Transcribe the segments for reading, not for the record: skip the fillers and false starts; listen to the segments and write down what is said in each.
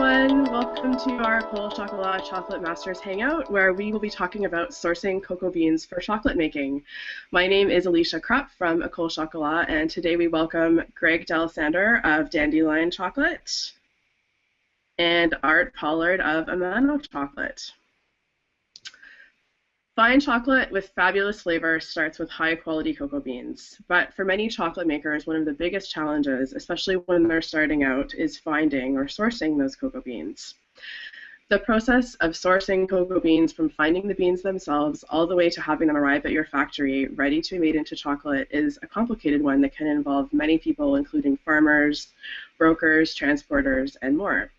everyone. Welcome to our Ecole Chocolate Masters Hangout, where we will be talking about sourcing cocoa beans for chocolate making. My name is Alicia Krupp from Ecole Chocolat, and today we welcome Greg D'Alessander of Dandelion Chocolate and Art Pollard of Amano Chocolate. Fine chocolate with fabulous flavor starts with high-quality cocoa beans, but for many chocolate makers, one of the biggest challenges, especially when they're starting out, is finding or sourcing those cocoa beans. The process of sourcing cocoa beans, from finding the beans themselves all the way to having them arrive at your factory ready to be made into chocolate, is a complicated one that can involve many people, including farmers, brokers, transporters, and more.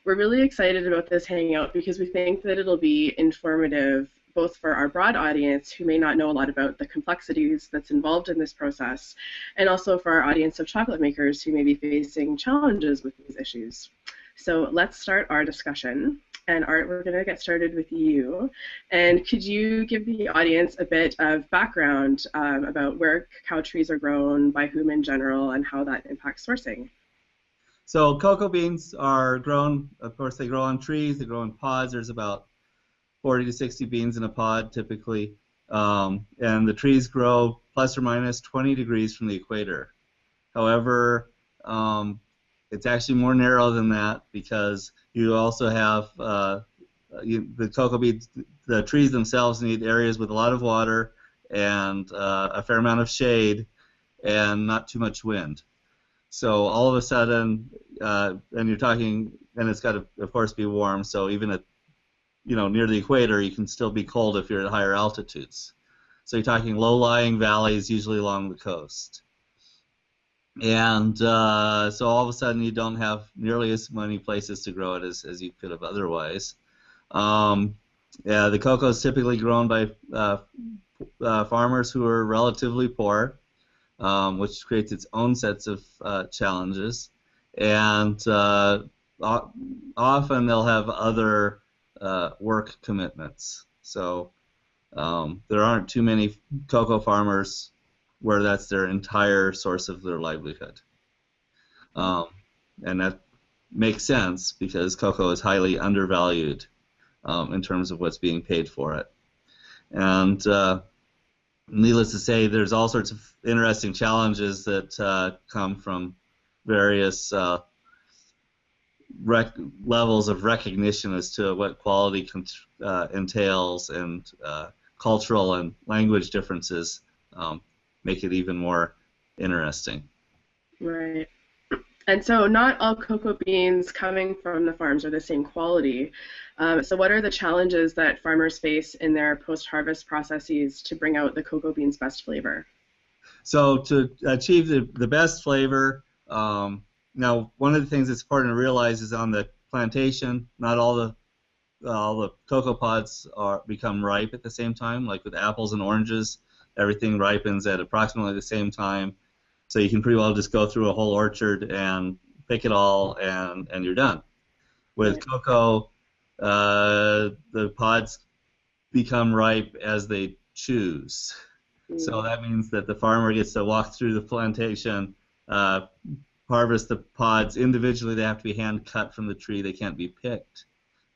We're really excited about this hangout because we think that it'll be informative both for our broad audience who may not know a lot about the complexities that's involved in this process, and also for our audience of chocolate makers who may be facing challenges with these issues. So let's start our discussion. And Art, we're going to get started with you. And could you give the audience a bit of background about where cacao trees are grown, by whom in general, and how that impacts sourcing? So cocoa beans are grown, of course they grow on trees, they grow in pods. There's about 40 to 60 beans in a pod typically, and the trees grow plus or minus 20 degrees from the equator. However, it's actually more narrow than that because you also have the cocoa beans, the trees themselves need areas with a lot of water and a fair amount of shade and not too much wind. So all of a sudden, and you're talking, and it's got to, of course, be warm. So even at, near the equator, you can still be cold if you're at higher altitudes. So you're talking low-lying valleys, usually along the coast. And so all of a sudden, you don't have nearly as many places to grow it as you could have otherwise. The cocoa is typically grown by farmers who are relatively poor, which creates its own sets of challenges, and often they'll have other work commitments. So there aren't too many cocoa farmers where that's their entire source of their livelihood, and that makes sense because cocoa is highly undervalued in terms of what's being paid for it. And needless to say, there's all sorts of interesting challenges that come from various levels of recognition as to what quality entails, and cultural and language differences make it even more interesting. Right. And so not all cocoa beans coming from the farms are the same quality. So what are the challenges that farmers face in their post-harvest processes to bring out the cocoa bean's best flavor? So to achieve the best flavor, now one of the things that's important to realize is on the plantation, not all the cocoa pods become ripe at the same time. Like with apples and oranges, everything ripens at approximately the same time. So you can pretty well just go through a whole orchard and pick it all, and you're done. With cocoa, the pods become ripe as they choose. So that means that the farmer gets to walk through the plantation, harvest the pods individually. They have to be hand cut from the tree. They can't be picked.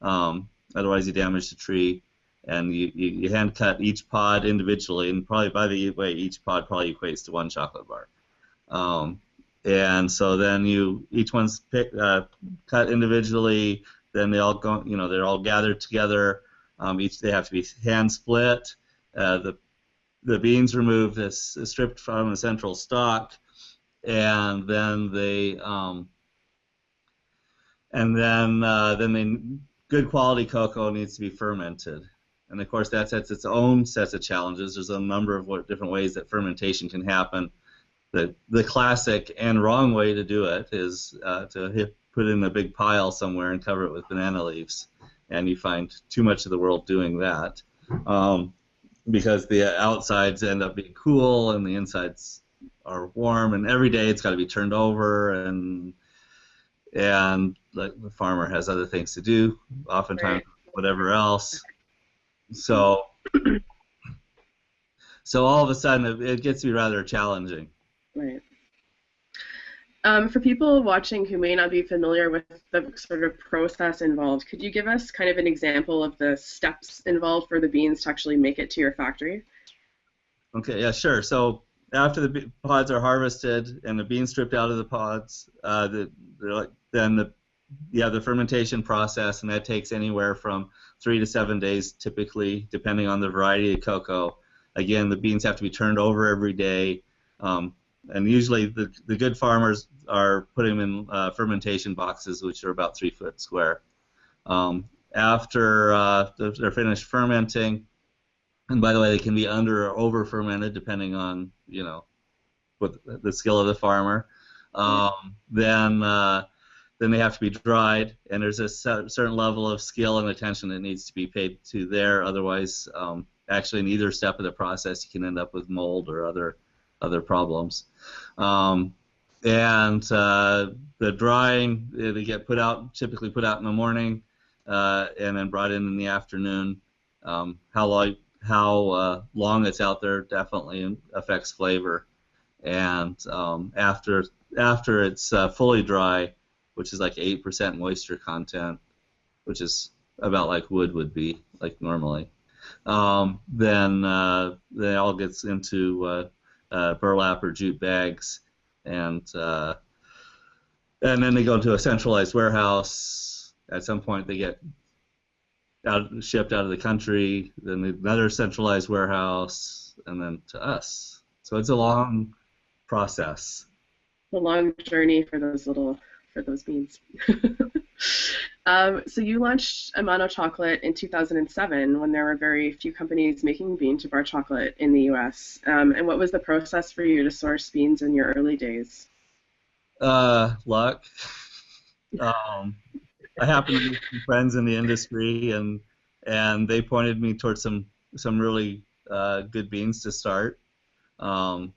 Otherwise you damage the tree. And you hand cut each pod individually, and probably by the way, each pod probably equates to one chocolate bar. And so then each one's cut individually. Then they all go, they're all gathered together. They have to be hand split. The beans removed, stripped from the central stalk, and then good quality cocoa needs to be fermented. And of course that sets its own sets of challenges. There's a number of different ways that fermentation can happen. The classic and wrong way to do it is to put it in a big pile somewhere and cover it with banana leaves, and you find too much of the world doing that because the outsides end up being cool and the insides are warm, and every day it's got to be turned over, and the farmer has other things to do, oftentimes whatever else. So all of a sudden it gets to be rather challenging. Right. For people watching who may not be familiar with the sort of process involved, could you give us kind of an example of the steps involved for the beans to actually make it to your factory? Okay, yeah, sure. So after the pods are harvested and the beans stripped out of the pods, then the fermentation process, and that takes anywhere from 3 to 7 days typically, depending on the variety of cocoa. Again, the beans have to be turned over every day, and usually the good farmers are putting them in fermentation boxes, which are about 3 foot square. After they're finished fermenting, and by the way, they can be under or over fermented depending on what the skill of the farmer. Right. Then they have to be dried, and there's a certain level of skill and attention that needs to be paid to there. Otherwise, actually, in either step of the process, you can end up with mold or other problems. The drying, they get typically put out in the morning, and then brought in the afternoon. How long it's out there definitely affects flavor. And after it's fully dry, which is like 8% moisture content, which is about like wood would be like normally. Then it all gets into burlap or jute bags, and then they go to a centralized warehouse. At some point, they get shipped out of the country, then another centralized warehouse, and then to us. So it's a long process. A long journey for those beans. So you launched Amano Chocolate in 2007 when there were very few companies making bean-to-bar chocolate in the U.S. And what was the process for you to source beans in your early days? Luck. I happen to meet some friends in the industry, and they pointed me towards some really good beans to start. I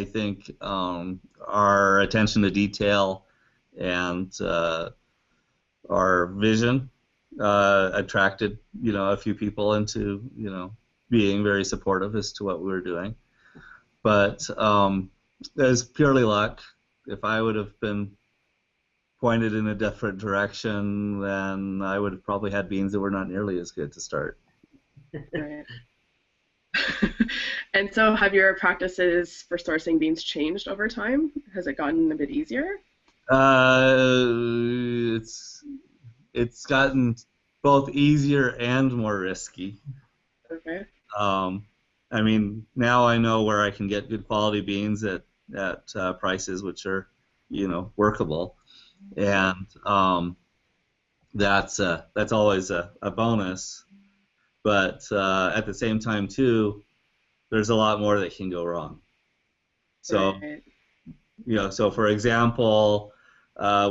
think our attention to detail and our vision attracted a few people into being very supportive as to what we were doing. But it was purely luck. If I would have been pointed in a different direction, then I would have probably had beans that were not nearly as good to start. Right. And so have your practices for sourcing beans changed over time? Has it gotten a bit easier? It's gotten both easier and more risky. Okay. I mean, now I know where I can get good quality beans at prices which are workable, and that's always a bonus. But at the same time, too, there's a lot more that can go wrong. So, Right. so for example,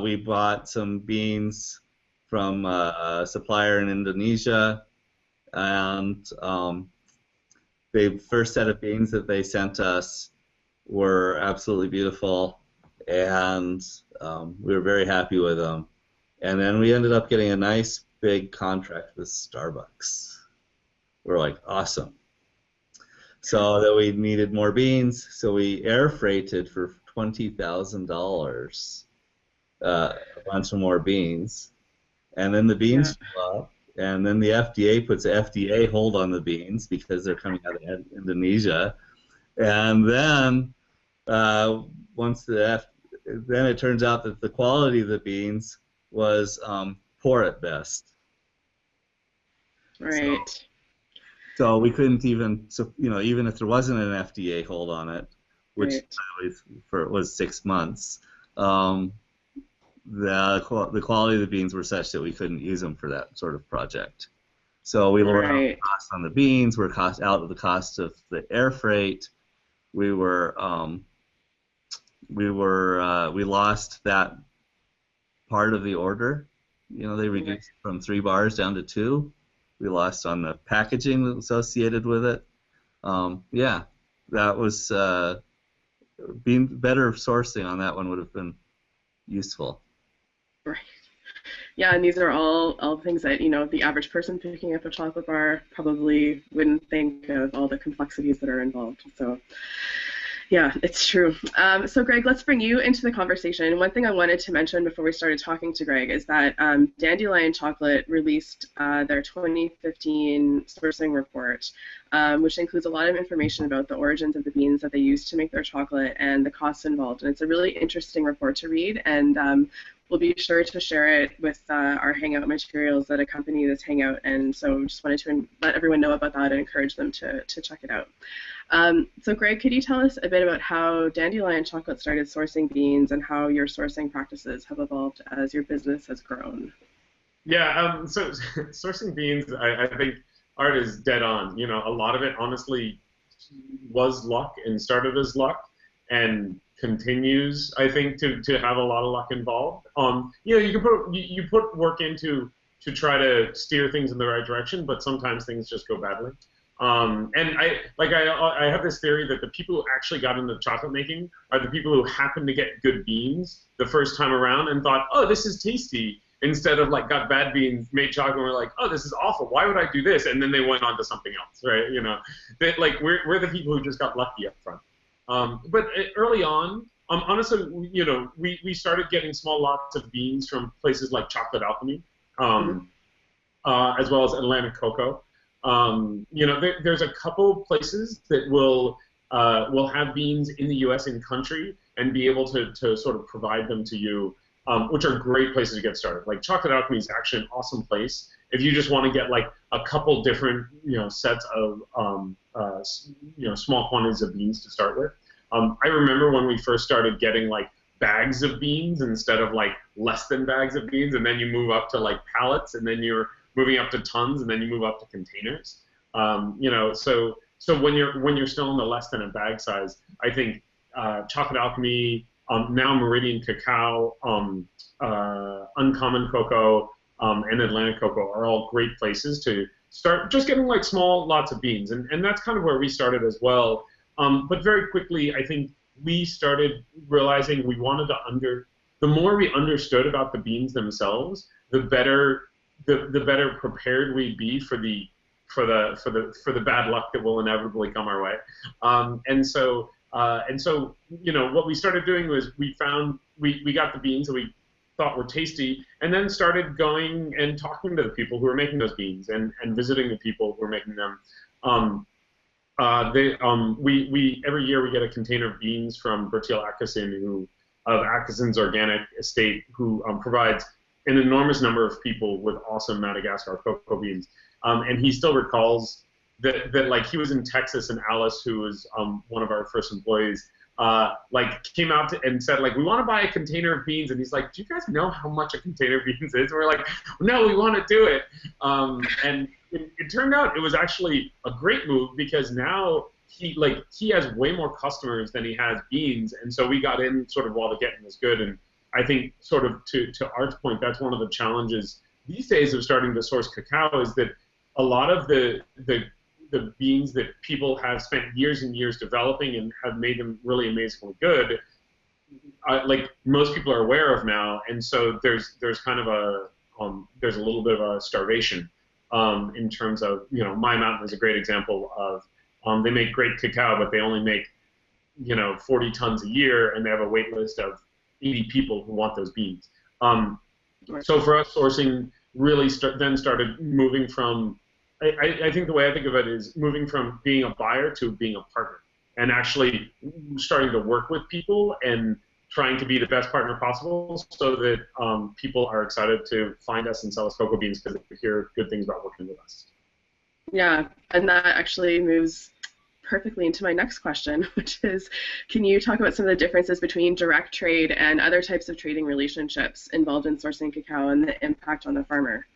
we bought some beans from a supplier in Indonesia, and the first set of beans that they sent us were absolutely beautiful, and we were very happy with them. And then we ended up getting a nice big contract with Starbucks. We're like, awesome. So that we needed more beans, so we air freighted for $20,000 a bunch of more beans, and then the beans show up, and then the FDA puts an FDA hold on the beans because they're coming out of Indonesia, and then then it turns out that the quality of the beans was poor at best. Right. So we couldn't even, even if there wasn't an FDA hold on it, which was 6 months, the quality of the beans were such that we couldn't use them for that sort of project. So we lowered the cost on the beans. We're out of the cost of the air freight. We lost that part of the order. They reduced from 3 bars down to 2. We lost on the packaging associated with it. That was being better sourcing on that one would have been useful. Right. Yeah, and these are all things that the average person picking up a chocolate bar probably wouldn't think of, all the complexities that are involved. So, Yeah, it's true. So, Greg, let's bring you into the conversation. One thing I wanted to mention before we started talking to Greg is that Dandelion Chocolate released their 2015 sourcing report, which includes a lot of information about the origins of the beans that they use to make their chocolate and the costs involved. And it's a really interesting report to read, and we'll be sure to share it with our Hangout materials that accompany this Hangout. And so just wanted to let everyone know about that and encourage them to check it out. So Greg, could you tell us a bit about how Dandelion Chocolate started sourcing beans and how your sourcing practices have evolved as your business has grown? Yeah, so sourcing beans, I think Art is dead on. You know, a lot of it honestly was luck and started as luck and continues, I think, to have a lot of luck involved. You know, you put work into to try to steer things in the right direction, but sometimes things just go badly. And I have this theory that the people who actually got into chocolate making are the people who happened to get good beans the first time around and thought, oh, this is tasty, instead of like got bad beans, made chocolate, and were like, oh, this is awful. Why would I do this? And then they went on to something else, right? You know, that like we're the people who just got lucky up front. But early on, honestly, you know, we started getting small lots of beans from places like Chocolate Alchemy, as well as Atlantic Cocoa. You know, there's a couple places that will have beans in the U.S. in country and be able to sort of provide them to you, which are great places to get started. Like Chocolate Alchemy is actually an awesome place if you just want to get like a couple different, you know, sets of you know, small quantities of beans to start with. I remember when we first started getting like bags of beans instead of like less than bags of beans, and then you move up to like pallets, and then you're moving up to tons, and then you move up to containers. You know, so when you're still in the less than a bag size, I think Chocolate Alchemy, now Meridian Cacao, Uncommon Cocoa, and Atlantic Cocoa are all great places to start just getting like small lots of beans, and that's kind of where we started as well. But very quickly, I think we started realizing we wanted to the more we understood about the beans themselves, the better prepared we'd be for the bad luck that will inevitably come our way. And so you know, what we started doing was we got the beans that we thought were tasty, and then started going and talking to the people who were making those beans and visiting the people who were making them. Every year we get a container of beans from Bertil Akesson, of Akesson's Organic Estate, who provides an enormous number of people with awesome Madagascar cocoa beans. And he still recalls that like he was in Texas, and Alice, who was one of our first employees, like came out and said like, we want to buy a container of beans, and he's like, do you guys know how much a container of beans is? And we're like, no, we want to do it. And it turned out it was actually a great move, because now he has way more customers than he has beans, and so we got in sort of while the getting was good. And I think sort of to Art's point, that's one of the challenges these days of starting to source cacao, is that a lot of the beans that people have spent years and years developing and have made them really amazingly good, like most people are aware of now, and so there's kind of there's a little bit of a starvation in terms of, you know, My Mountain is a great example of they make great cacao, but they only make, you know, 40 tons a year, and they have a wait list of 80 people who want those beans. So for us, sourcing really then started moving from, I think the way I think of it is moving from being a buyer to being a partner, and actually starting to work with people and trying to be the best partner possible, so that people are excited to find us and sell us cocoa beans because they hear good things about working with us. Yeah, and that actually moves perfectly into my next question, which is, can you talk about some of the differences between direct trade and other types of trading relationships involved in sourcing cacao and the impact on the farmer?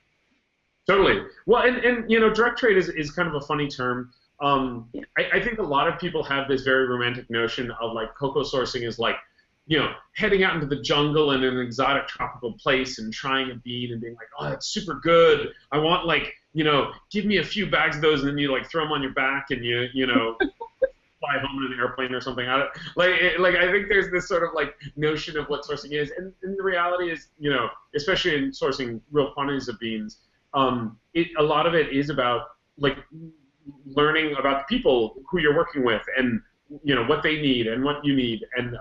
Totally. Well, and you know, direct trade is kind of a funny term. I think a lot of people have this very romantic notion of like cocoa sourcing is like, you know, heading out into the jungle in an exotic tropical place and trying a bean and being like, oh, that's super good. I want, like, you know, give me a few bags of those, and then you like throw them on your back and you know fly home in an airplane or something. I think there's this sort of like notion of what sourcing is, and the reality is, you know, especially in sourcing real quantities of beans, a lot of it is about like learning about the people who you're working with and what they need and what you need, and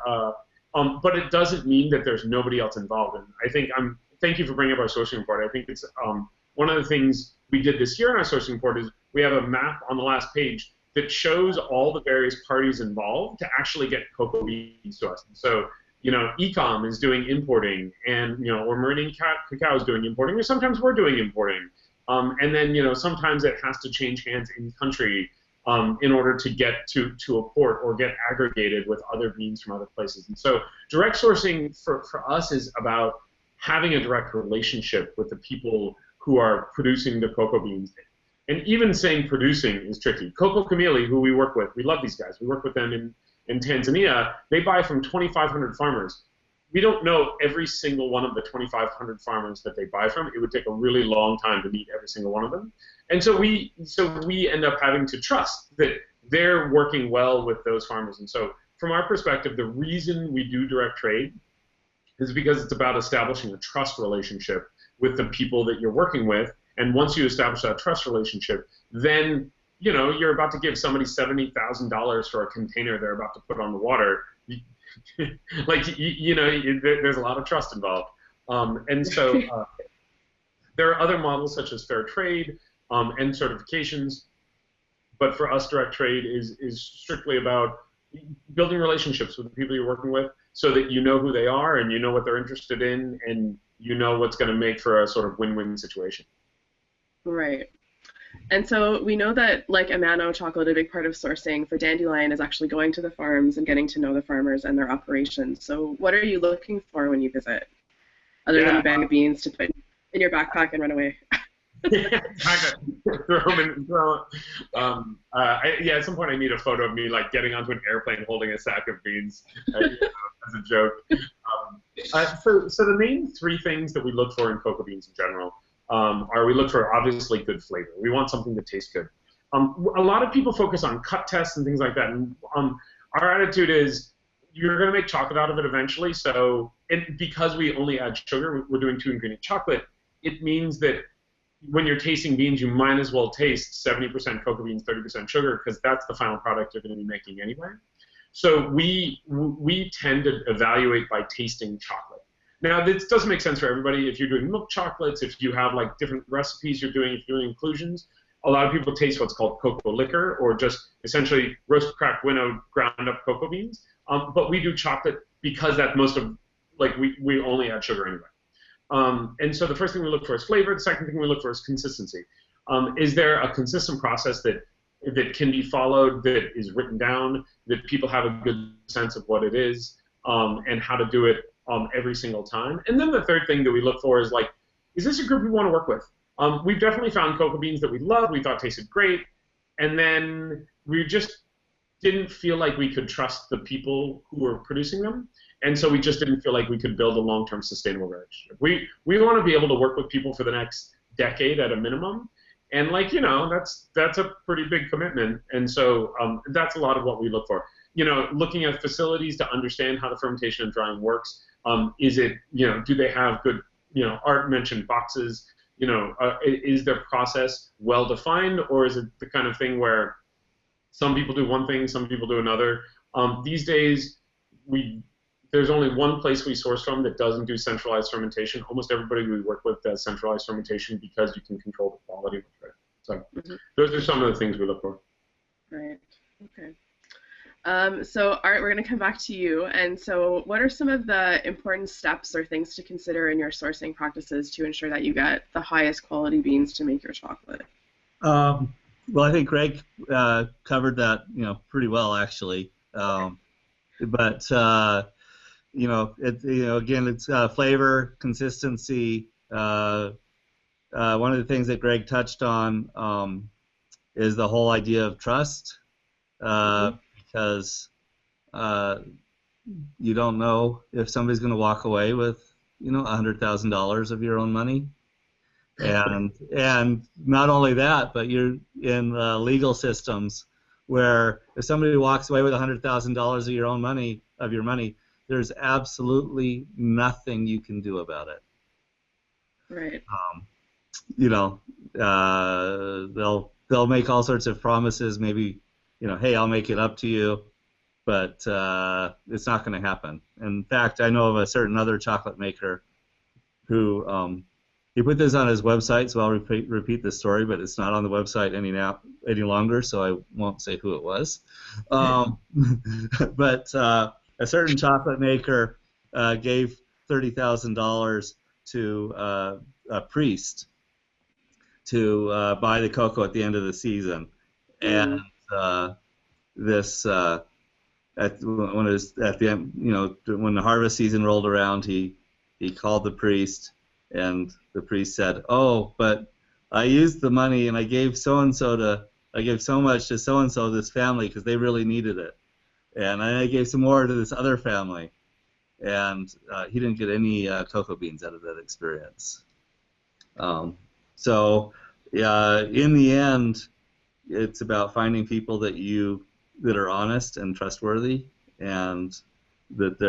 but it doesn't mean that there's nobody else involved. And I think thank you for bringing up our sourcing report. I think it's one of the things we did this year in our sourcing report is we have a map on the last page that shows all the various parties involved to actually get cocoa beans to us. And so, Ecom is doing importing, and or Meridian Cacao is doing importing, or sometimes we're doing importing. And then, sometimes it has to change hands in country in order to get to a port or get aggregated with other beans from other places. And so direct sourcing for us is about having a direct relationship with the people who are producing the cocoa beans. And even saying producing is tricky. Coco Camili, who we work with, we love these guys. We work with them in Tanzania. They buy from 2,500 farmers. We don't know every single one of the 2,500 farmers that they buy from. It would take a really long time to meet every single one of them. And so we end up having to trust that they're working well with those farmers. And so from our perspective, the reason we do direct trade is because it's about establishing a trust relationship with the people that you're working with. And once you establish that trust relationship, then you're about to give somebody $70,000 for a container they're about to put on the water. There's a lot of trust involved. And so there are other models such as fair trade and certifications. But for us, direct trade is strictly about building relationships with the people you're working with so that you know who they are and you know what they're interested in and you know what's going to make for a sort of win-win situation. Right. And so we know that, like Amano chocolate, a big part of sourcing for Dandelion is actually going to the farms and getting to know the farmers and their operations. So what are you looking for when you visit, other than a bag of beans to put in your backpack and run away? Exactly. At some point I need a photo of me getting onto an airplane holding a sack of beans as a joke. So the main three things that we look for in cocoa beans in general are we look for obviously good flavor. We want something that tastes good. A lot of people focus on cut tests and things like that. And our attitude is you're going to make chocolate out of it eventually. So because we only add sugar, we're doing 2-ingredient chocolate. It means that when you're tasting beans, you might as well taste 70% cocoa beans, 30% sugar, because that's the final product you're going to be making anyway. So we tend to evaluate by tasting chocolate. Now, this doesn't make sense for everybody. If you're doing milk chocolates, if you have different recipes if you're doing inclusions, a lot of people taste what's called cocoa liquor, or just essentially roast, cracked, winnowed, ground up cocoa beans. But we do chocolate because that's most of, we only add sugar anyway. And so the first thing we look for is flavor. The second thing we look for is consistency. Is there a consistent process that can be followed, that is written down, that people have a good sense of what it is, and how to do it every single time? And then the third thing that we look for is is this a group we want to work with? We've definitely found cocoa beans that we loved, we thought tasted great, and then we just didn't feel like we could trust the people who were producing them, and so we just didn't feel like we could build a long-term sustainable relationship. We want to be able to work with people for the next decade at a minimum, and that's a pretty big commitment, and so that's a lot of what we look for. Looking at facilities to understand how the fermentation and drying works. Is it, do they have good, Art mentioned boxes, is their process well defined, or is it the kind of thing where some people do one thing, some people do another? These days, there's only one place we source from that doesn't do centralized fermentation. Almost everybody we work with does centralized fermentation because you can control the quality of it. So those are some of the things we look for. Right. Okay. So Art, we're going to come back to you. And so what are some of the important steps or things to consider in your sourcing practices to ensure that you get the highest quality beans to make your chocolate? Well, I think Greg covered that, pretty well actually. But again, it's flavor, consistency. One of the things that Greg touched on is the whole idea of trust. Because you don't know if somebody's going to walk away with, $100,000 of your own money, and not only that, but you're in legal systems where if somebody walks away with $100,000 of your money, there's absolutely nothing you can do about it. Right. They'll make all sorts of promises, maybe. Hey, I'll make it up to you, but it's not going to happen. In fact, I know of a certain other chocolate maker who he put this on his website, so I'll repeat the story, but it's not on the website any longer, so I won't say who it was. But a certain chocolate maker gave $30,000 to a priest to buy the cocoa at the end of the season, and this when it was at the end, when the harvest season rolled around, he called the priest, and the priest said, "Oh, but I used the money and I gave so much to so and so this family because they really needed it, and I gave some more to this other family," and he didn't get any cocoa beans out of that experience. So, in the end, it's about finding people that are honest and trustworthy, and that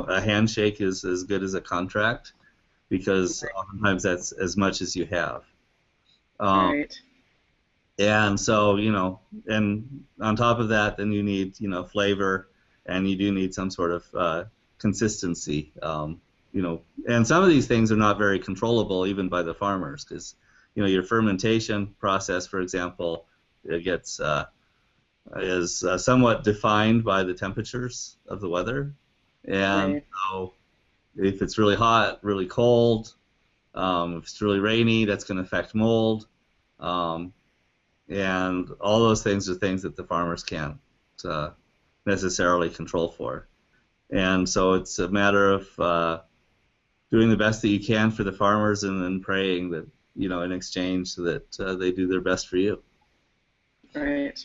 a handshake is as good as a contract, because oftentimes that's as much as you have. Right. And so, and on top of that, then you need, flavor, and you do need some sort of consistency. And some of these things are not very controllable even by the farmers, because, your fermentation process, for example, it gets is somewhat defined by the temperatures of the weather, and so if it's really hot, really cold, if it's really rainy, that's going to affect mold, and all those things are things that the farmers can't necessarily control for. And so it's a matter of doing the best that you can for the farmers, and then praying that, in exchange, that they do their best for you. Right.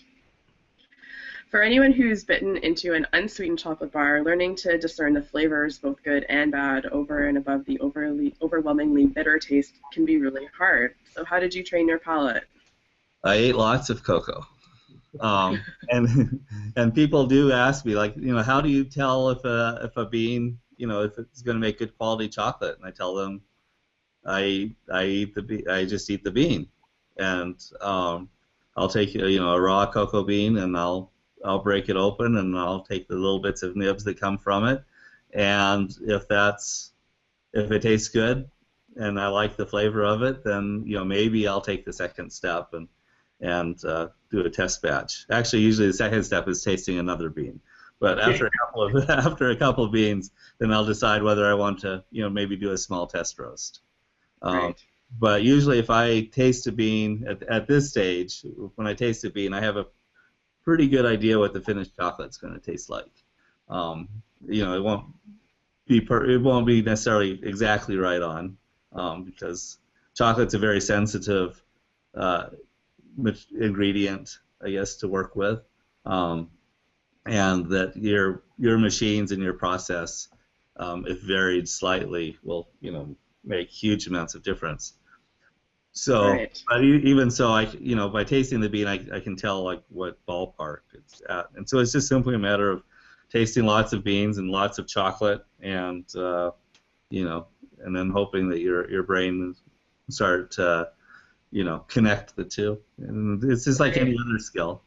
For anyone who's bitten into an unsweetened chocolate bar, learning to discern the flavors, both good and bad, over and above the overwhelmingly bitter taste can be really hard. So how did you train your palate? I ate lots of cocoa. And people do ask me, like, how do you tell if a bean, if it's going to make good quality chocolate? And I tell them, I just eat the bean, and I'll take a raw cocoa bean, and I'll break it open, and I'll take the little bits of nibs that come from it, and if it tastes good and I like the flavor of it, then maybe I'll take the second step and do a test batch. Actually, usually the second step is tasting another bean. But after a couple of beans, then I'll decide whether I want to maybe do a small test roast. Right. But usually, if I taste a bean at this stage, when I taste a bean, I have a pretty good idea what the finished chocolate's going to taste like. It won't be necessarily exactly right on, because chocolate's a very sensitive ingredient, I guess, to work with, and that your machines and your process, if varied slightly, will make huge amounts of difference. So, right. But even so, by tasting the bean, I can tell like what ballpark it's at, and so it's just simply a matter of tasting lots of beans and lots of chocolate, and and then hoping that your brain start to connect the two. And it's just like any other skill.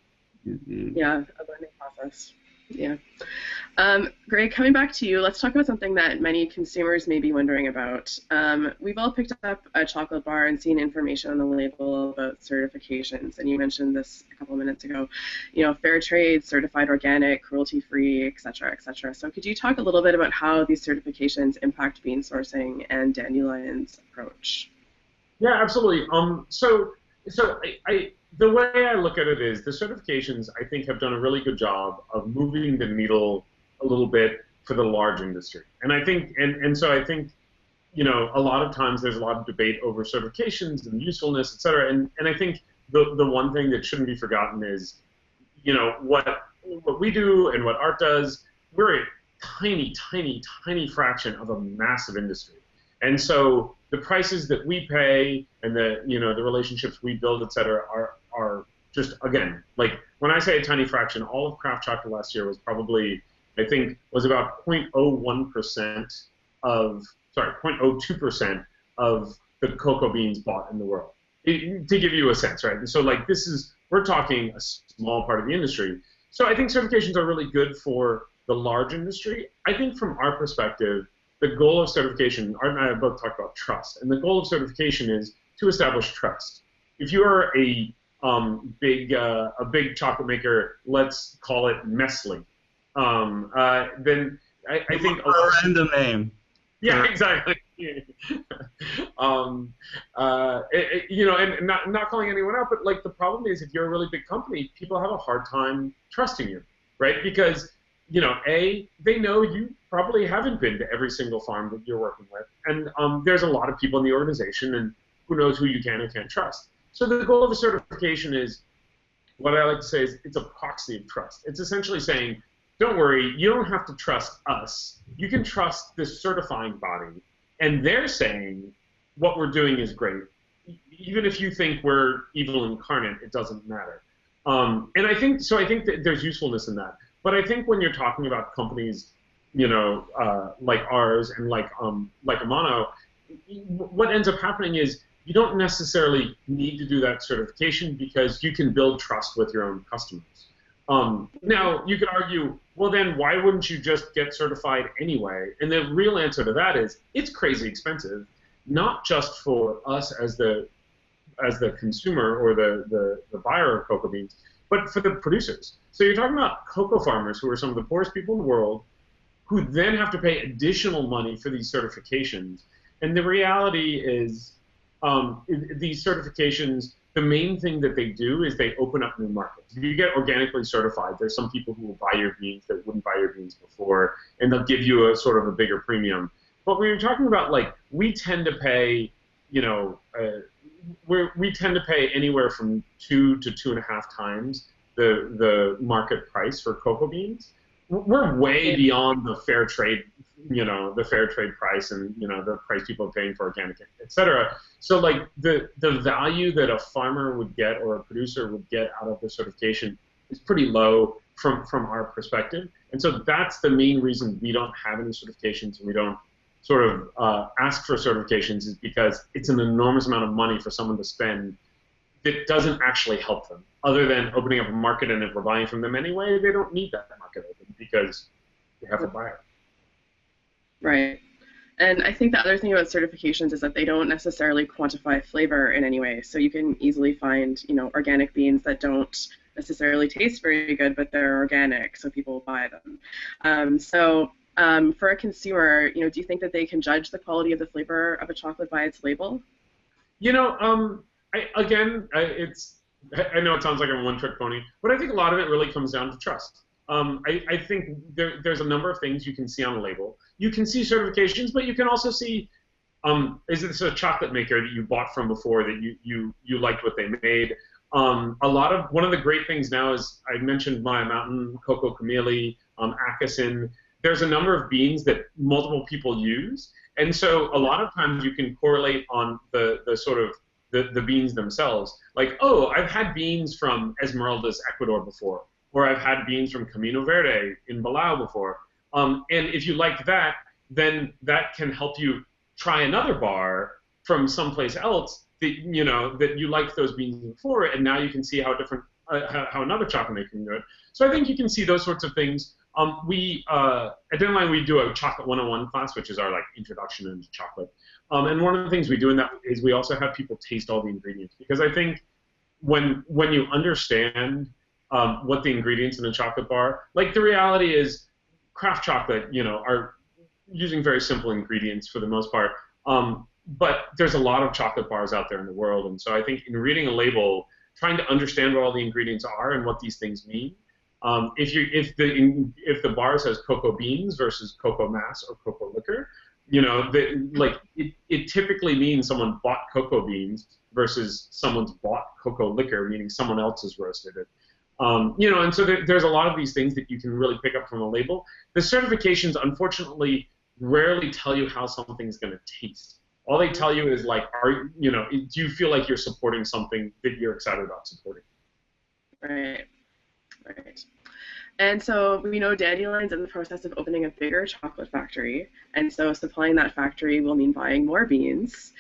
Yeah, a learning process. Yeah. Greg, coming back to you, let's talk about something that many consumers may be wondering about. We've all picked up a chocolate bar and seen information on the label about certifications, and you mentioned this a couple minutes ago. Fair trade, certified organic, cruelty-free, et cetera, et cetera. So could you talk a little bit about how these certifications impact bean sourcing and Dandelion's approach? Yeah, absolutely. The way I look at it is the certifications, I think, have done a really good job of moving the needle a little bit for the large industry. And I think, so I think, a lot of times there's a lot of debate over certifications and usefulness, et cetera. And I think the one thing that shouldn't be forgotten is, what we do and what art does, we're a tiny, tiny, tiny fraction of a massive industry. And so the prices that we pay and the relationships we build, et cetera, are just, again, like when I say a tiny fraction, all of craft chocolate last year was probably, I think, was about 0.01% of, 0.02% of the cocoa beans bought in the world, to give you a sense, right? And so like we're talking a small part of the industry. So I think certifications are really good for the large industry. I think from our perspective, the goal of certification, Art and I have both talked about trust, and the goal of certification is to establish trust. If you are a big chocolate maker, let's call it Nestle, then I think a random name. yeah, exactly. And not calling anyone out, but like the problem is if you're a really big company, people have a hard time trusting you, right? Because they know you probably haven't been to every single farm that you're working with, and there's a lot of people in the organization, and who knows who you can and can't trust. So the goal of a certification is, what I like to say is, it's a proxy of trust. It's essentially saying, don't worry, you don't have to trust us. You can trust this certifying body, and they're saying what we're doing is great. Even if you think we're evil incarnate, it doesn't matter. And I think that there's usefulness in that. But I think when you're talking about companies, like ours and like Amano, what ends up happening is you don't necessarily need to do that certification because you can build trust with your own customers. Now, you could argue, well, then why wouldn't you just get certified anyway? And the real answer to that is it's crazy expensive, not just for us as the consumer or the buyer of cocoa beans, but for the producers. So you're talking about cocoa farmers who are some of the poorest people in the world who then have to pay additional money for these certifications. And the reality is these certifications, the main thing that they do is they open up new markets. If you get organically certified, there's some people who will buy your beans that wouldn't buy your beans before, and they'll give you a sort of a bigger premium. But when you're talking about, like, we tend to pay, we tend to pay anywhere from 2 to 2.5 times the market price for cocoa beans. We're way beyond the fair trade, the fair trade price and, the price people are paying for organic, et cetera. So, like, the value that a farmer would get or a producer would get out of the certification is pretty low from our perspective. And so that's the main reason we don't have any certifications and we don't sort of ask for certifications, is because it's an enormous amount of money for someone to spend that doesn't actually help them, other than opening up a market, and if we're buying from them anyway, they don't need that market open because they have a buyer. Right. And I think the other thing about certifications is that they don't necessarily quantify flavor in any way. So you can easily find, organic beans that don't necessarily taste very good, but they're organic, so people buy them. For a consumer, do you think that they can judge the quality of the flavor of a chocolate by its label? I know it sounds like I'm a one-trick pony, but I think a lot of it really comes down to trust. I think there's a number of things you can see on a label. You can see certifications, but you can also see, is this a chocolate maker that you bought from before that you liked what they made? One of the great things now is, I mentioned Maya Mountain, Coco Camille, Akasin. There's a number of beans that multiple people use, and so a lot of times you can correlate on the sort of the beans themselves. Like, oh, I've had beans from Esmeraldas, Ecuador before, or I've had beans from Camino Verde in Balao before. And if you like that, then that can help you try another bar from someplace else that you liked those beans before, and now you can see how different how another chocolate maker can do it. So I think you can see those sorts of things. At Deadline, we do a Chocolate 101 class, which is our introduction into chocolate. And one of the things we do in that is we also have people taste all the ingredients, because I think when you understand what the ingredients in a chocolate bar, like, the reality is craft chocolate, are using very simple ingredients for the most part. But there's a lot of chocolate bars out there in the world, and so I think in reading a label, trying to understand what all the ingredients are and what these things mean. If the bar says cocoa beans versus cocoa mass or cocoa liquor, it typically means someone bought cocoa beans versus someone's bought cocoa liquor, meaning someone else has roasted it. And so there's a lot of these things that you can really pick up from a label. The certifications, unfortunately, rarely tell you how something's going to taste. All they tell you is, like, do you feel like you're supporting something that you're excited about supporting? Right. Right. And so we know Dandelion's in the process of opening a bigger chocolate factory, and so supplying that factory will mean buying more beans.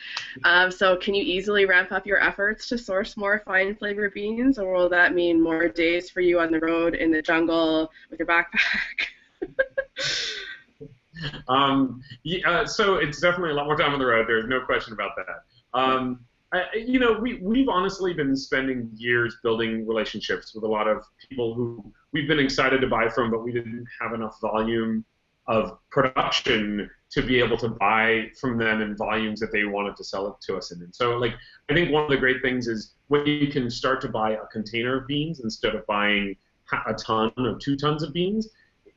So can you easily ramp up your efforts to source more fine flavor beans, or will that mean more days for you on the road in the jungle with your backpack? So it's definitely a lot more time on the road. There's no question about that. We've honestly been spending years building relationships with a lot of people who we've been excited to buy from, but we didn't have enough volume of production to be able to buy from them in volumes that they wanted to sell it to us in. And so, like, I think one of the great things is when you can start to buy a container of beans instead of buying a ton or 2 tons of beans,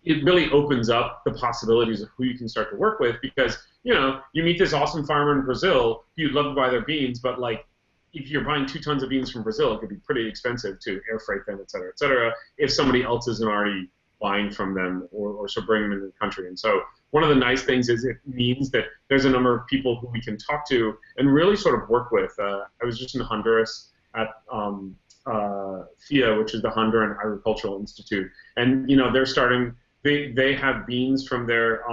it really opens up the possibilities of who you can start to work with, because you meet this awesome farmer in Brazil, you'd love to buy their beans, but like if you're buying 2 tons of beans from Brazil, it could be pretty expensive to air freight them, et cetera, if somebody else isn't already buying from them or so bring them into the country. And so one of the nice things is it means that there's a number of people who we can talk to and really sort of work with. I was just in Honduras at FIA, which is the Honduran Agricultural Institute, and they're starting. They have beans from their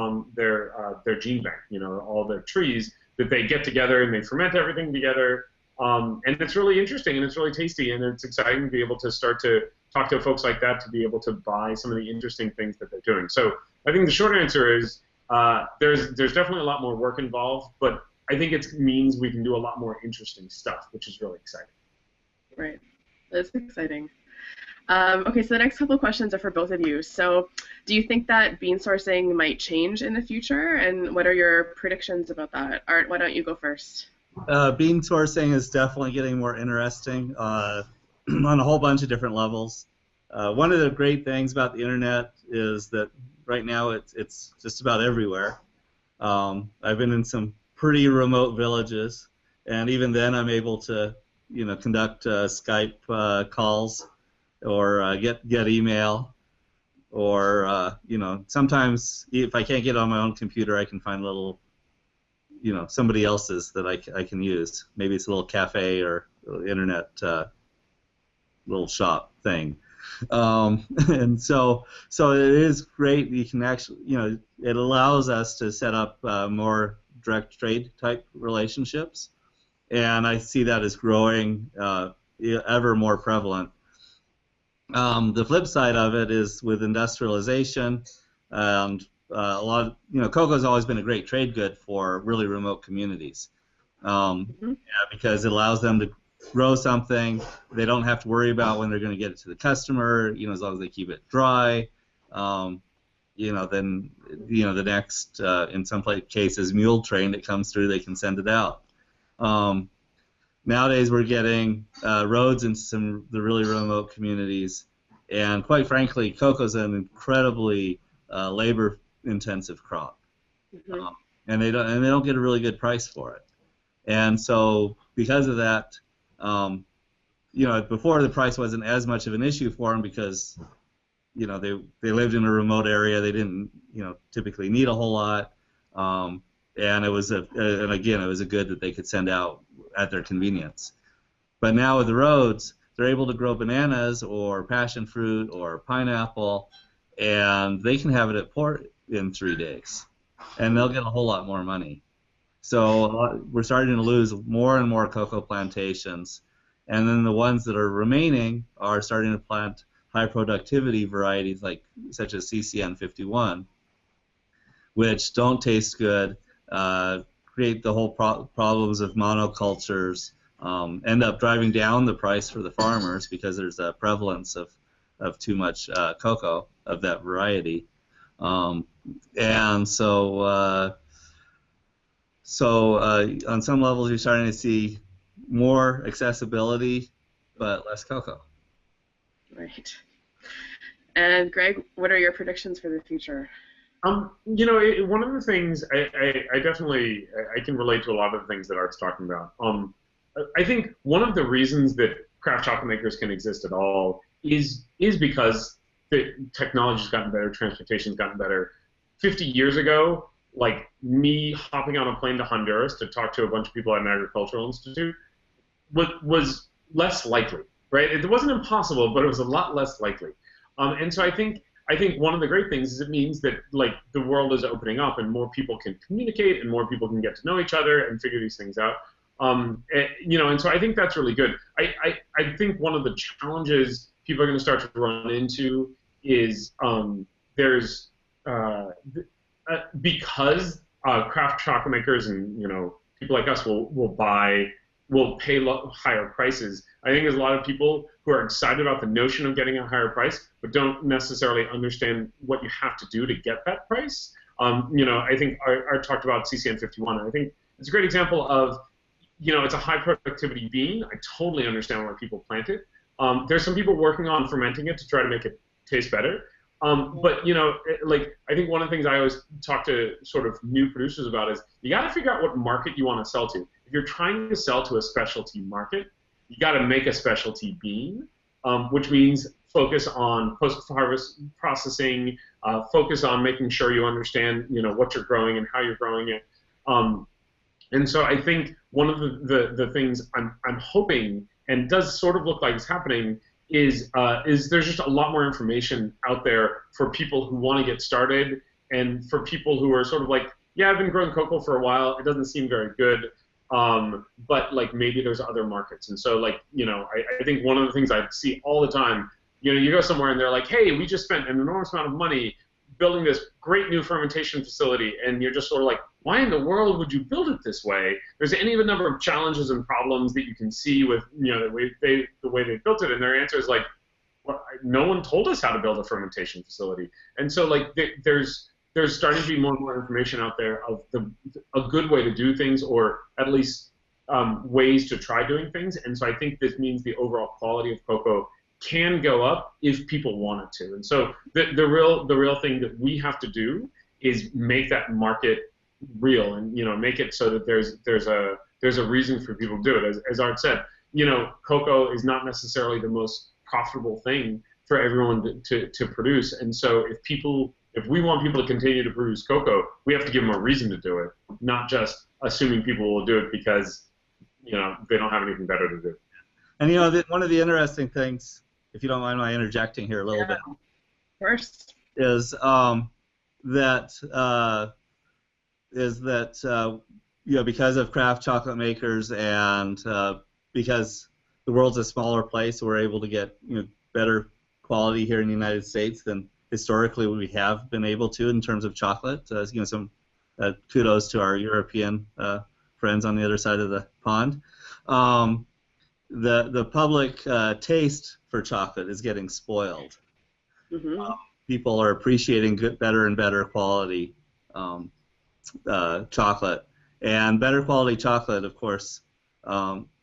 gene bank, all their trees that they get together and they ferment everything together, and it's really interesting and it's really tasty and it's exciting to be able to start to talk to folks like that to be able to buy some of the interesting things that they're doing. So I think the short answer is there's definitely a lot more work involved, but I think it means we can do a lot more interesting stuff, which is really exciting. Right, that's exciting. Okay, so the next couple of questions are for both of you. So do you think that bean sourcing might change in the future, and what are your predictions about that? Art, why don't you go first? Bean sourcing is definitely getting more interesting on a whole bunch of different levels. One of the great things about the internet is that right now it's just about everywhere. I've been in some pretty remote villages, and even then I'm able to conduct Skype calls or get email, or sometimes if I can't get on my own computer, I can find little somebody else's that I can use. Maybe it's a little cafe or internet little shop thing, and so it is great. You can actually it allows us to set up more direct trade type relationships, and I see that as growing ever more prevalent. The flip side of it is with industrialization, and a lot of cocoa's always been a great trade good for really remote communities, because it allows them to grow something. They don't have to worry about when they're going to get it to the customer. As long as they keep it dry, then the next in some cases mule train that comes through, they can send it out. Nowadays, we're getting roads into some of the really remote communities, and quite frankly, cocoa is an incredibly labor-intensive crop, and they don't get a really good price for it. And so, because of that, before the price wasn't as much of an issue for them because they lived in a remote area. They didn't typically need a whole lot, and it was a good that they could send out at their convenience. But now with the roads, they're able to grow bananas or passion fruit or pineapple, and they can have it at port in 3 days, and they'll get a whole lot more money. So we're starting to lose more and more cocoa plantations, and then the ones that are remaining are starting to plant high productivity varieties such as CCN 51, which don't taste good, create the whole problems of monocultures, end up driving down the price for the farmers because there's a prevalence of too much cocoa of that variety, and so on some levels you're starting to see more accessibility but less cocoa. Right. And Greg, what are your predictions for the future? One of the things I definitely can relate to a lot of the things that Art's talking about. I think one of the reasons that craft chocolate makers can exist at all is because the technology's gotten better, transportation's gotten better. 50 years ago, like me hopping on a plane to Honduras to talk to a bunch of people at an agricultural institute was less likely, right? It wasn't impossible, but it was a lot less likely. And so I think I think one of the great things is it means that like the world is opening up and more people can communicate and more people can get to know each other and figure these things out. And so I think that's really good. I think one of the challenges people are going to start to run into is there's because craft chocolate makers and people like us will pay higher prices. I think there's a lot of people who are excited about the notion of getting a higher price, but don't necessarily understand what you have to do to get that price. I think Art talked about CCN 51. I think it's a great example of, it's a high productivity bean. I totally understand why people plant it. There's some people working on fermenting it to try to make it taste better. But I think one of the things I always talk to sort of new producers about is you got to figure out what market you want to sell to. If you're trying to sell to a specialty market, you got to make a specialty bean, which means focus on post-harvest processing, focus on making sure you understand what you're growing and how you're growing it. And so I think one of the things I'm hoping, and does sort of look like it's happening, is there's just a lot more information out there for people who want to get started, and for people who are sort of like, yeah, I've been growing cocoa for a while, it doesn't seem very good, but like maybe there's other markets. And so I think one of the things I see all the time, you go somewhere and they're like, hey, we just spent an enormous amount of money building this great new fermentation facility, and you're just sort of like, why in the world would you build it this way? There's any of a number of challenges and problems that you can see with the way they built it, and their answer is like, well, no one told us how to build a fermentation facility. And so there's starting to be more and more information out there of a good way to do things, or at least ways to try doing things. And so I think this means the overall quality of cocoa can go up if people want it to. And so the real thing that we have to do is make that market real, and make it so that there's a reason for people to do it. As Art said, cocoa is not necessarily the most profitable thing for everyone to produce. And so if we want people to continue to produce cocoa, we have to give them a reason to do it, not just assuming people will do it because they don't have anything better to do. And one of the interesting things, if you don't mind my interjecting here a little bit, first is that because of craft chocolate makers and because the world's a smaller place, we're able to get better quality here in the United States than historically we have been able to in terms of chocolate. Some kudos to our European friends on the other side of the pond. The public taste for chocolate is getting spoiled. Mm-hmm. People are appreciating better and better quality chocolate, and better quality chocolate, of course,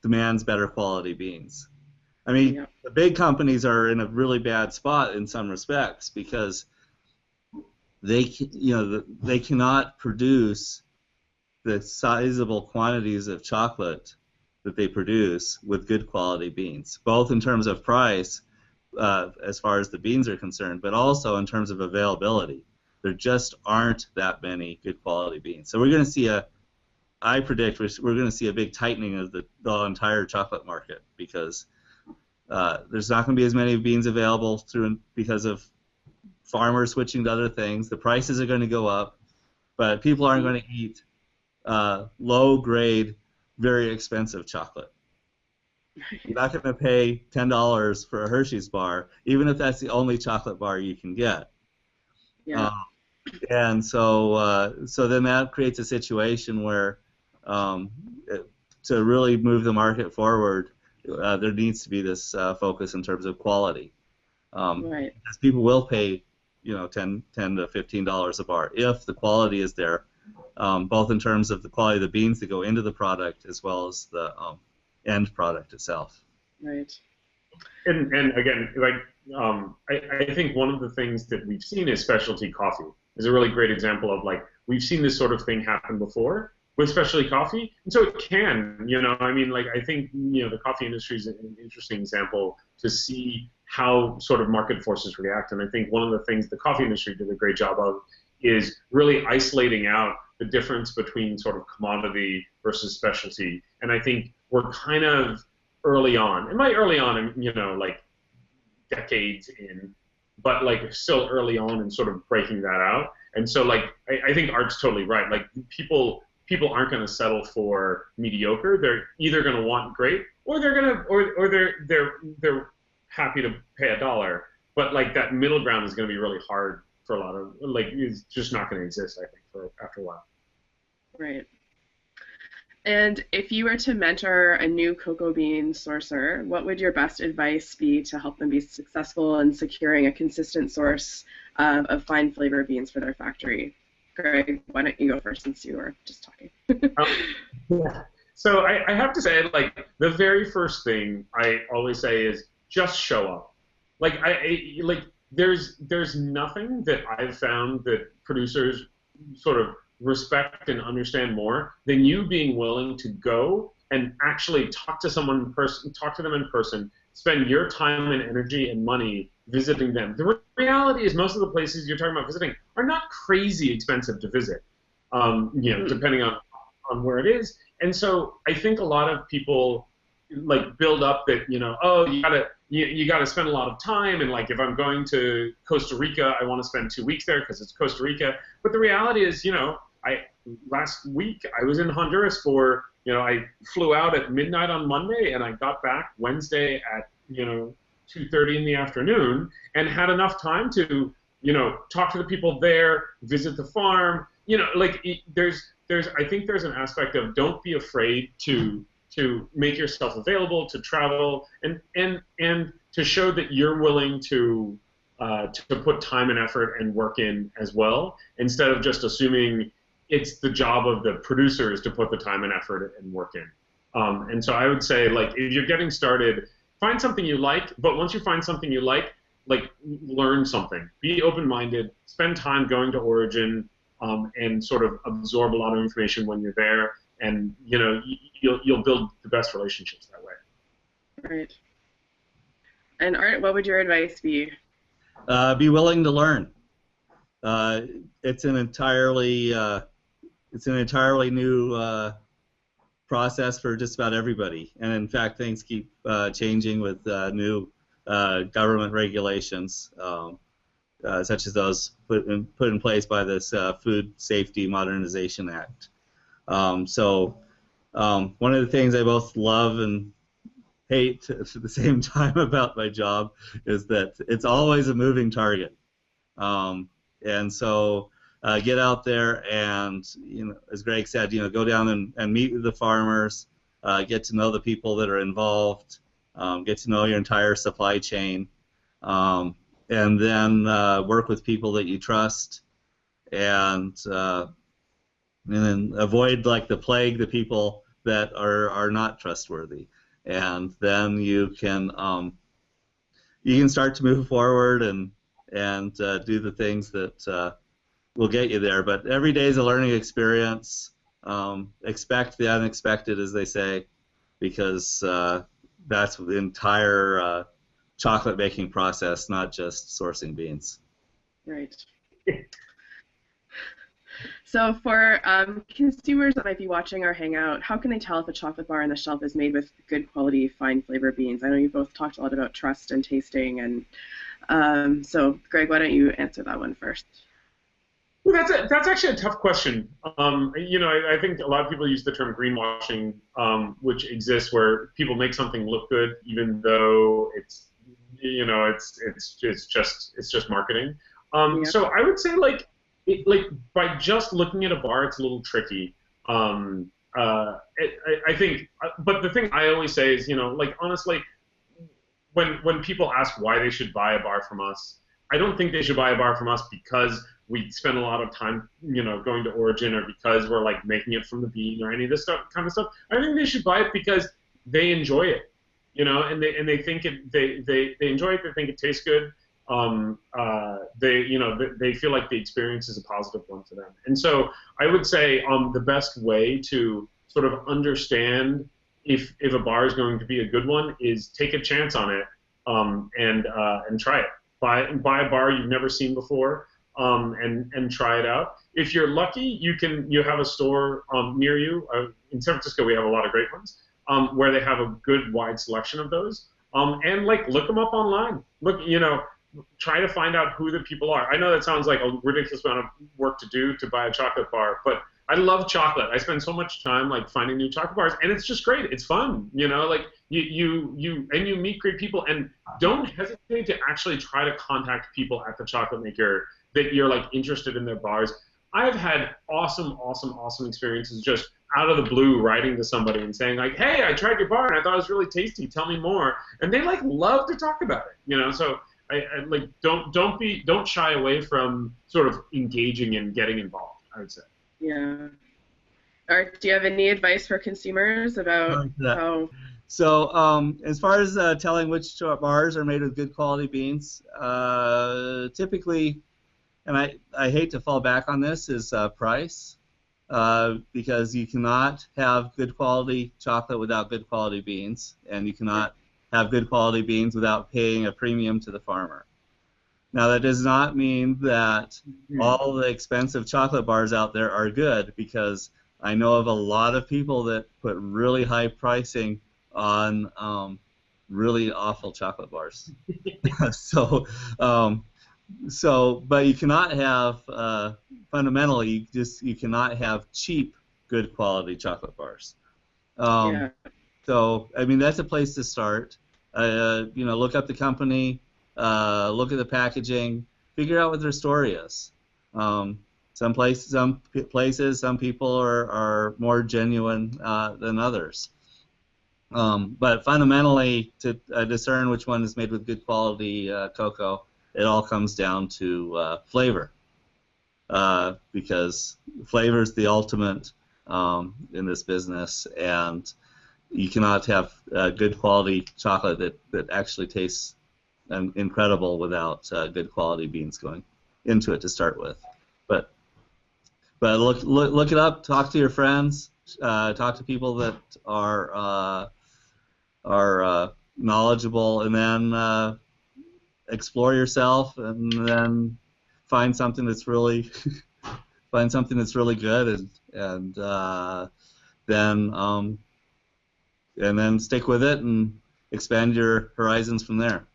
demands better quality beans. I mean, the big companies are in a really bad spot in some respects because they cannot produce the sizable quantities of chocolate that they produce with good quality beans, both in terms of price, as far as the beans are concerned, but also in terms of availability. There just aren't that many good quality beans. So we're going to see I predict we're going to see a big tightening of the entire chocolate market because there's not going to be as many beans available because of farmers switching to other things. The prices are going to go up, but people aren't going to eat low-grade, very expensive chocolate. You're not going to pay $10 for a Hershey's bar, even if that's the only chocolate bar you can get. Yeah. And so then that creates a situation where to really move the market forward, there needs to be this focus in terms of quality. Right. Because people will pay, $10 to $15 a bar if the quality is there, both in terms of the quality of the beans that go into the product as well as the end product itself. Right. And again, I think one of the things that we've seen is specialty coffee is a really great example of we've seen this sort of thing happen before with specialty coffee, and so it can, I think the coffee industry is an interesting example to see how sort of market forces react, and I think one of the things the coffee industry did a great job of is really isolating out the difference between sort of commodity versus specialty, and I think we're kind of early on, and by early on, decades in, but like still early on and sort of breaking that out. And so like I think Art's totally right. Like people aren't going to settle for mediocre. They're either going to want great, or they're going to or they're happy to pay $1. But like that middle ground is going to be really hard for a lot of, like, it's just not going to exist, I think, for after a while. Right. And if you were to mentor a new cocoa bean sourcer, what would your best advice be to help them be successful in securing a consistent source of fine flavor beans for their factory? Greg, why don't you go first since you were just talking? Yeah. So I have to say, like, the very first thing I always say is just show up. Like, there's nothing that I've found that producers sort of respect and understand more than you being willing to go and actually talk to someone in person, talk to them in person, spend your time and energy and money visiting them. The reality is most of the places you're talking about visiting are not crazy expensive to visit, depending on where it is. And so I think a lot of people like build up that, oh, you gotta spend a lot of time, and like if I'm going to Costa Rica, I want to spend 2 weeks there because it's Costa Rica. But the reality is, last week I was in Honduras for, I flew out at midnight on Monday and I got back Wednesday at 2:30 in the afternoon, and had enough time to talk to the people there, visit the farm. I think there's an aspect of don't be afraid to make yourself available, to travel, and to show that you're willing to put time and effort and work in as well, instead of just assuming it's the job of the producers to put the time and effort and work in. And so I would say, like, if you're getting started, find something you like, but once you find something you like, learn something. Be open-minded, spend time going to Origin, and sort of absorb a lot of information when you're there, and you'll build the best relationships that way. Right. And Art, what would your advice be? Be willing to learn. It's an entirely new process for just about everybody, and in fact, things keep changing with new government regulations, such as those put in place by this Food Safety Modernization Act. So one of the things I both love and hate at the same time about my job is that it's always a moving target. And so get out there and, as Greg said, go down and meet with the farmers, get to know the people that are involved, get to know your entire supply chain, and then work with people that you trust, and then avoid, like the plague, the people that are not trustworthy, and then you can start to move forward and do the things that will get you there. But every day is a learning experience. Expect the unexpected, as they say, because that's the entire chocolate making process, not just sourcing beans. Right. So for consumers that might be watching our Hangout, how can they tell if a chocolate bar on the shelf is made with good quality, fine flavor beans? I know you both talked a lot about trust and tasting, and so Greg, why don't you answer that one first? Well, that's actually a tough question. I think a lot of people use the term greenwashing, which exists where people make something look good even though it's just marketing. Yeah. So I would say by just looking at a bar, it's a little tricky. I think, but the thing I always say is, honestly, when people ask why they should buy a bar from us, I don't think they should buy a bar from us because we spend a lot of time, going to Origin, or because we're like making it from the bean, or any of this kind of stuff. I think they should buy it because they enjoy it, and they think they enjoy it. They think it tastes good. They feel like the experience is a positive one to them. And so I would say the best way to sort of understand if a bar is going to be a good one is take a chance on it, and try it. Buy a bar you've never seen before, and try it out. If you're lucky, you have a store near you. In San Francisco, we have a lot of great ones where they have a good wide selection of those. And look them up online. Look, try to find out who the people are. I know that sounds like a ridiculous amount of work to do to buy a chocolate bar, but I love chocolate. I spend so much time like finding new chocolate bars, and it's just great. It's fun, you know. Like you meet great people, and don't hesitate to actually try to contact people at the chocolate maker that you're like interested in their bars. I've had awesome experiences just out of the blue writing to somebody and saying like, hey, I tried your bar and I thought it was really tasty. Tell me more. And they like love to talk about it, you know. So I like don't shy away from sort of engaging and getting involved, I would say. Yeah. Art, do you have any advice for consumers about how? So as far as telling which bars are made with good quality beans, typically, and I hate to fall back on this, is price. Because you cannot have good quality chocolate without good quality beans, and you cannot have good quality beans without paying a premium to the farmer. Now, that does not mean that all the expensive chocolate bars out there are good, because I know of a lot of people that put really high pricing on really awful chocolate bars. But you cannot have, fundamentally, you cannot have cheap, good quality chocolate bars. Yeah. So, I mean, that's a place to start. Look up the company, look at the packaging, figure out what their story is. Some places, some people are more genuine than others. But fundamentally, to discern which one is made with good quality cocoa, it all comes down to flavor, because flavor is the ultimate in this business, and you cannot have good quality chocolate that actually tastes incredible without good quality beans going into it to start with. But look it up, talk to your friends, talk to people that are knowledgeable, and then explore yourself, and then find something that's really good, and then stick with it and expand your horizons from there.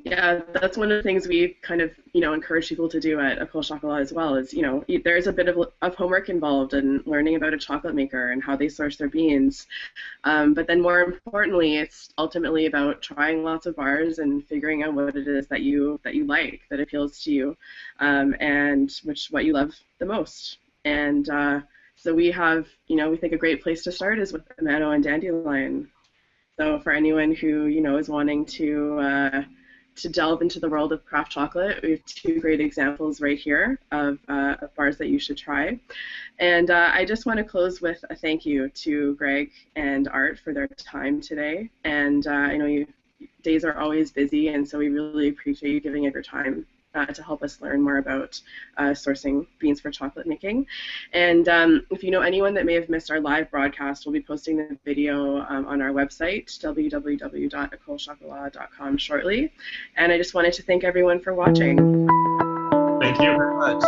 Yeah, that's one of the things we kind of, encourage people to do at Ecole Chocolat as well, is, there is a bit of homework involved in learning about a chocolate maker and how they source their beans. But then more importantly, it's ultimately about trying lots of bars and figuring out what it is that you like, that appeals to you, and what you love the most. And so we have, we think a great place to start is with Amano and Dandelion. So for anyone who, is wanting to delve into the world of craft chocolate, we have two great examples right here of bars that you should try. And I just want to close with a thank you to Greg and Art for their time today. And I know days are always busy, and so we really appreciate you giving up your time to help us learn more about sourcing beans for chocolate making. And if you know anyone that may have missed our live broadcast, we'll be posting the video on our website, www.ecolechocolat.com, shortly. And I just wanted to thank everyone for watching. Thank you very much.